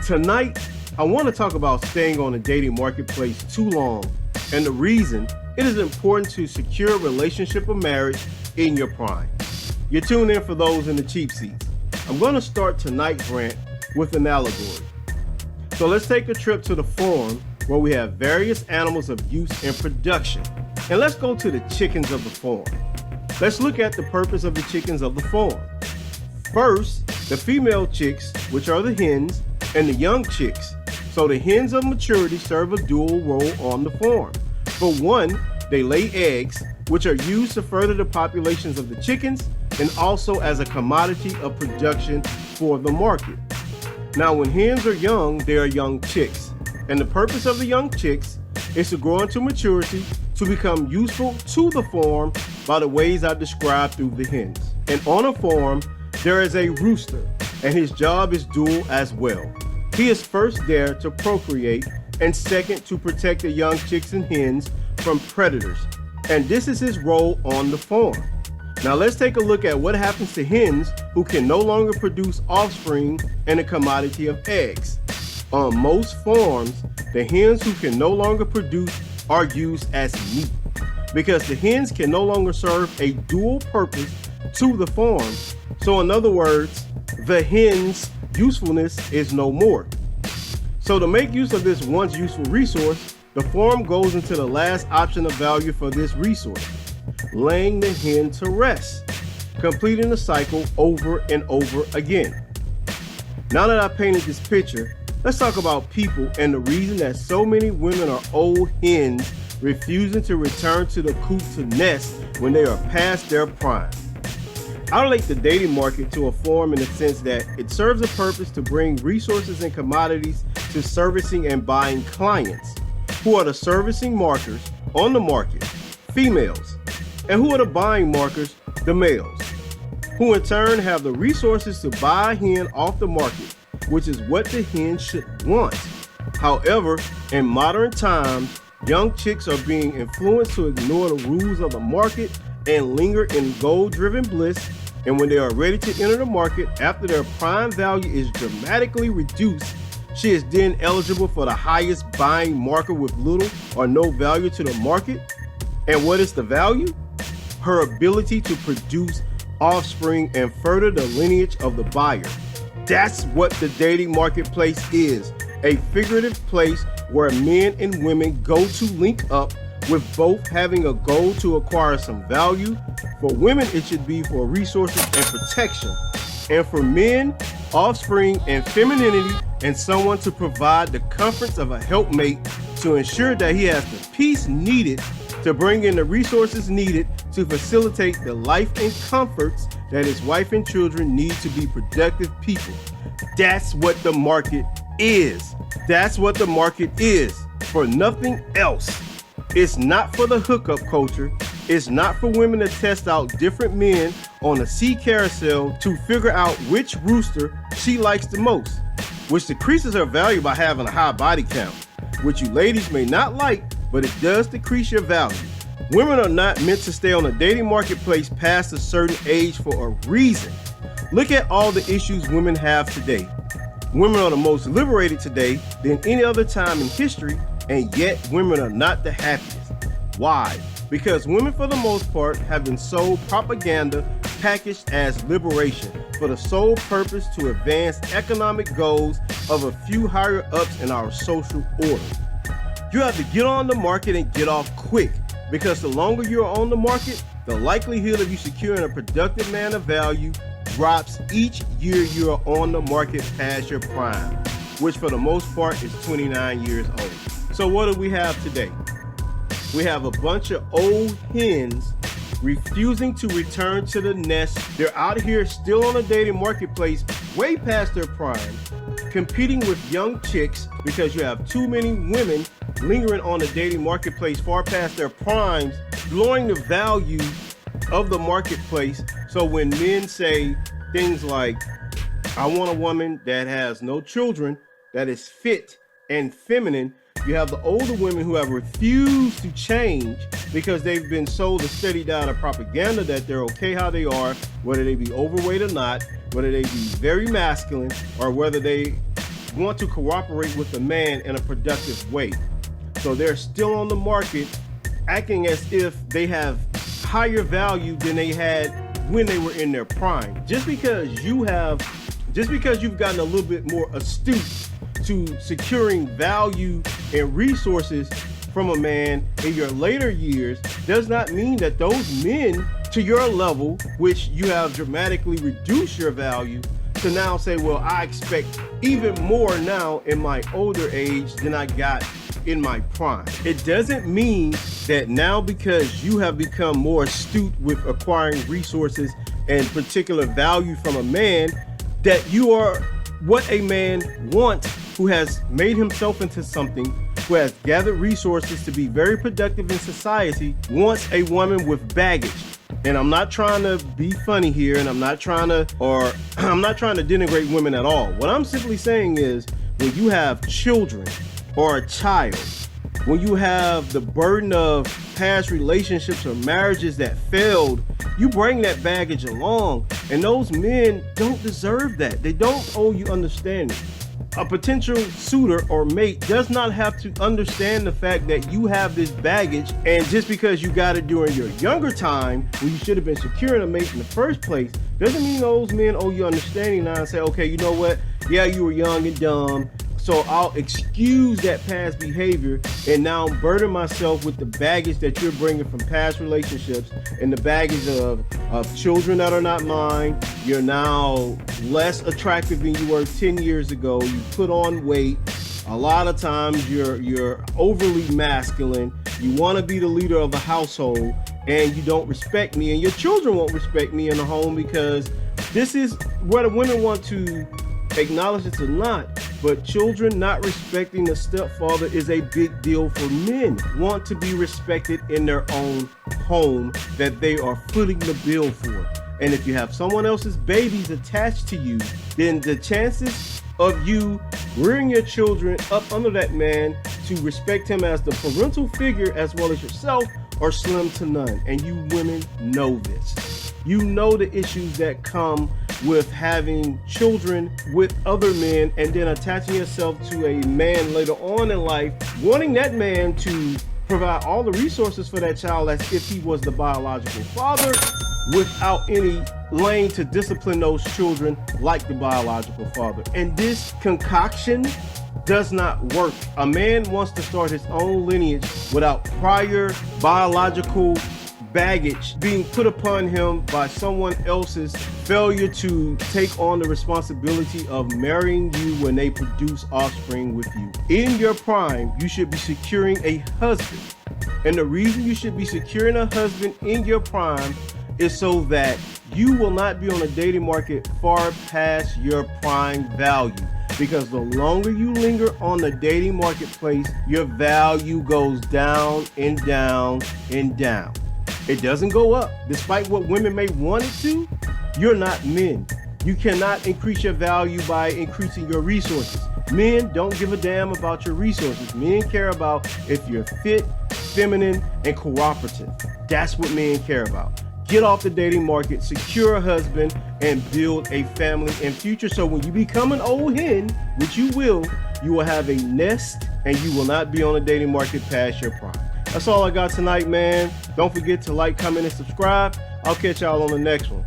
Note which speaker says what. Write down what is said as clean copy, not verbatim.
Speaker 1: Tonight, I want to talk about staying on the dating marketplace too long and the reason it is important to secure a relationship or marriage in your prime. You're tuned in for those in the cheap seats. I'm going to start tonight's rant with an allegory. So let's take a trip to the farm where we have various animals of use and production. And let's go to the chickens of the farm. Let's look at the purpose of the chickens of the farm. First, the female chicks, which are the hens, and the young chicks. So the hens of maturity serve a dual role on the farm. For one, they lay eggs, which are used to further the populations of the chickens and also as a commodity of production for the market. Now, when hens are young, they are young chicks. And the purpose of the young chicks is to grow into maturity to become useful to the farm by the ways I described through the hens. And on a farm, there is a rooster, and his job is dual as well. He is first there to procreate, and second to protect the young chicks and hens from predators. And this is his role on the farm. Now let's take a look at what happens to hens who can no longer produce offspring and a commodity of eggs. On most farms, the hens who can no longer produce are used as meat because the hens can no longer serve a dual purpose to the farm. So in other words, the hen's usefulness is no more. So to make use of this once useful resource, the farm goes into the last option of value for this resource, laying the hen to rest, completing the cycle over and over again. Now that I painted this picture, let's talk about people and the reason that so many women are old hens refusing to return to the coop to nest when they are past their prime. I relate the dating market to a farm in the sense that it serves a purpose to bring resources and commodities to servicing and buying clients, who are the servicing markers on the market, females, and who are the buying markers, the males, who in turn have the resources to buy a hen off the market, which is what the hen should want. However, in modern times, young chicks are being influenced to ignore the rules of the market and linger in goal-driven bliss, and when they are ready to enter the market after their prime value is dramatically reduced, she is then eligible for the highest buying marker with little or no value to the market. And what is the value? Her ability to produce offspring and further the lineage of the buyer. That's what the dating marketplace is, a figurative place where men and women go to link up with both having a goal to acquire some value. For women, it should be for resources and protection. And for men, offspring and femininity and someone to provide the comforts of a helpmate to ensure that he has the peace needed to bring in the resources needed to facilitate the life and comforts that his wife and children need to be productive people. That's what the market is. That's what the market is, for nothing else. It's not for the hookup culture. It's not for women to test out different men on a sea carousel to figure out which rooster she likes the most, which decreases her value by having a high body count, which you ladies may not like, but it does decrease your value. Women are not meant to stay on the dating marketplace past a certain age for a reason. Look at all the issues women have today. Women are the most liberated today than any other time in history, and yet women are not the happiest. Why? Because women, for the most part, have been sold propaganda packaged as liberation for the sole purpose to advance economic goals of a few higher ups in our social order. You have to get on the market and get off quick, because the longer you're on the market, the likelihood of you securing a productive man of value drops each year you are on the market past your prime, which for the most part is 29 years old. So what do we have today? We have a bunch of old hens refusing to return to the nest. They're out here still on the dating marketplace way past their prime, competing with young chicks because you have too many women lingering on the dating marketplace far past their primes, lowering the value of the marketplace. So when men say things like, I want a woman that has no children, that is fit and feminine, you have the older women who have refused to change because they've been sold a steady diet of propaganda that they're okay how they are, whether they be overweight or not, whether they be very masculine, or whether they want to cooperate with a man in a productive way. So they're still on the market acting as if they have higher value than they had when they were in their prime. Just because you've gotten a little bit more astute to securing value and resources from a man in your later years does not mean that those men to your level, which you have dramatically reduced your value, to now say, well, I expect even more now in my older age than I got in my prime. It doesn't mean that now because you have become more astute with acquiring resources and particular value from a man, that you are what a man wants, who has made himself into something, who has gathered resources to be very productive in society, wants a woman with baggage. And I'm not trying to be funny here, and I'm not trying to denigrate women at all. What I'm simply saying is, when you have children or a child, when you have the burden of past relationships or marriages that failed, you bring that baggage along, and those men don't deserve that. They don't owe you understanding. A potential suitor or mate does not have to understand the fact that you have this baggage, and just because you got it during your younger time when you should have been securing a mate in the first place doesn't mean those men owe you understanding now and say, okay, you know what? Yeah, you were young and dumb, so I'll excuse that past behavior and now burden myself with the baggage that you're bringing from past relationships and the baggage of children that are not mine. You're now less attractive than you were 10 years ago. You put on weight. A lot of times you're overly masculine. You want to be the leader of the household, and you don't respect me, and your children won't respect me in the home, because this is whether women want to acknowledge it or not, but children not respecting the stepfather is a big deal for men. Want to be respected in their own home that they are footing the bill for. And if you have someone else's babies attached to you, then the chances of you rearing your children up under that man to respect him as the parental figure as well as yourself are slim to none. And you women know this. You know the issues that come with having children with other men and then attaching yourself to a man later on in life, wanting that man to provide all the resources for that child as if he was the biological father, without any lane to discipline those children like the biological father. And this concoction does not work. A man wants to start his own lineage without prior biological baggage being put upon him by someone else's failure to take on the responsibility of marrying you when they produce offspring with you. In your prime, you should be securing a husband. And the reason you should be securing a husband in your prime is so that you will not be on the dating market far past your prime value. Because the longer you linger on the dating marketplace, your value goes down and down and down. It doesn't go up. Despite what women may want it to, you're not men. You cannot increase your value by increasing your resources. Men don't give a damn about your resources. Men care about if you're fit, feminine, and cooperative. That's what men care about. Get off the dating market, secure a husband, and build a family and future. So when you become an old hen, which you will have a nest, and you will not be on the dating market past your prime. That's all I got tonight, man. Don't forget to like, comment, and subscribe. I'll catch y'all on the next one.